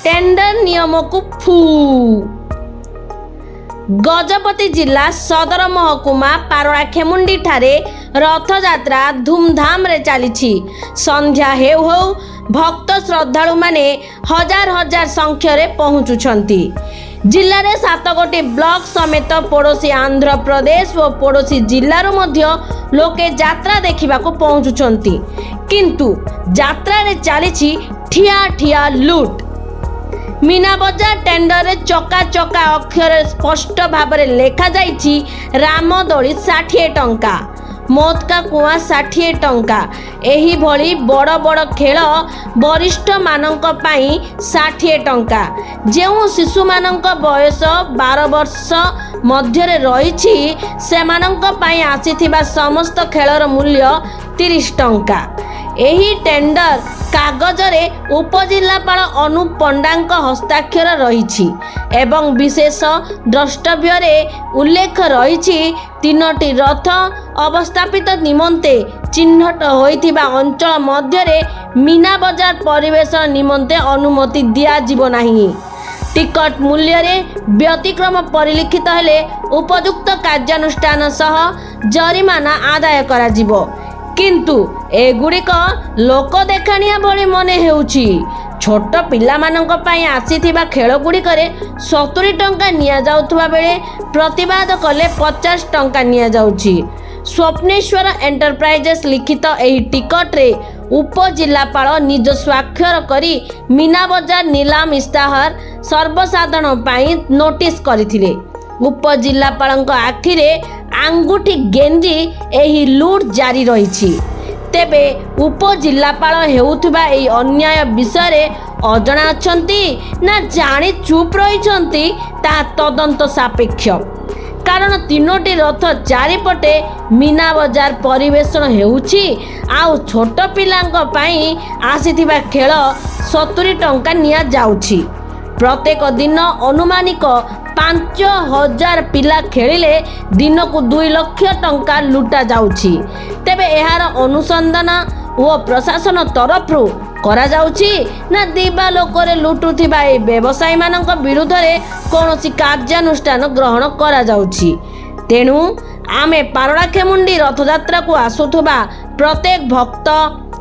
Tender नियम को फू। गजपति जिला सदर महकुमा पारଳାଖେମୁଣ୍ଡି ठारे रथयात्रा धूमधाम रे चली। संध्या हेउ हेउ भक्त श्रद्धालु माने हजार हजार संख्यारे पहुँचुछंती। जिले में 7 गोटी ब्लॉक समेत पड़ोशी आंध्र प्रदेश और पड़ोशी जिल्लार मध्य लोके यात्रा देखा पहुँचुछंती। किंतु यात्रा रे चली ठिया ठिया लुट। मीना बजार टेंडर रे चका चका अक्षर स्पष्ट भाव में लेखा जाइछि रामदोली 60 टंका, मौत का कुआं 60 टंका। एही भली बड़ बड़ खेल वरिष्ठ मानक पाई 60 टंका। जेउ शिशु मानक बयस 12 वर्ष मध्य रही सेमानक पाई आसीथिबा समस्त खेलर मूल्य 30 टंका। एही टेंडर कागज रे उपजिल्लापाल अनुप पंडांक हस्ताक्षर रही एवं विशेष द्रष्टव्य रे उल्लेख रही 3टी रथ अवस्थापित निमंते चिन्हट होइथिबा अंचल मध्य रे मीना बजार परिवेश निमंते अनुमति दिया जीव नाही। टिकट मूल्य रे व्यतिक्रम परिलिखित हेले उपयुक्त कार्यानुष्ठान सह जरिमाना आदाय करा जीवो। किंतु एगुड़िक लोक देखाणिया भली मने हेउछि। छोट पिला मानक पाई आसीथिबा खेल गुड़िक 70 टंका निया जाउथुबा बेले प्रतिवाद कले 50 टंका निया जाउछि। स्वप्नेश्वर एंटरप्राइजेस लिखित एही टिकट रे उपजिल्लापाल निज स्वाक्षर करी मीना बजार नीलाम इस्ताहार सर्वसाधारण पाई नोटिस करथिले। उपजिल्लापाल आखिरे आंगुठी गेंजी एही लूट जारी रही। तेबे उपजिल्लापाल हेउथुबा एही अन्याय विषय अजଣା अछंती ना जानी चुप रही ता तदंत सापेक्ष। कारण 3टी रथ चारिपटे मीना बजार परिवेषण हेउछि आउ छोट पिलांक पाई आसीथिबा खेल 70 टंका निया जाउछि। प्रत्येक दिन अनुमानिक 5000 पिला खेलिले दिन को 2 लाख टंका लुटा जाउछि। तेबे एहार अनुसंधान ओ प्रशासन तरफरु करा जाउछि ना दिबा लोकरे लुटुथिबा ए व्यवसायी मानक विरुद्ध रे कोनोसी कार्यानुष्ठान ग्रहण करा जाउछि। तेणु आमे पारଳାଖେମୁଣ୍ଡି रथयात्रा को आसुथबा प्रत्येक भक्त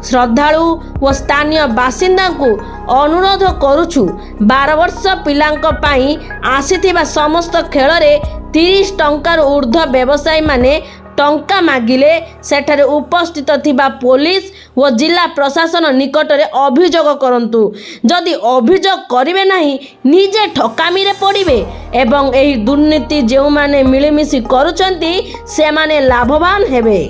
श्रद्धालु व स्थानीय बासिंदा को अनुरोध करुछु 12 वर्ष पिलांक पाई आसीथिबा समस्त खेल रे 30 टंकार ऊर्ध्व व्यवसायी माने टंका मागिले सेठारे उपस्थित थिबा पुलिस व जिला प्रशासन निकट रे अभियोग करंतु। जदि अभियोग करिवे नाही निजे ठकामी रे पड़िबे एवं एही दुर्नीति जेउ माने मिलिमिशि करूचंती से माने लाभवान हेबे।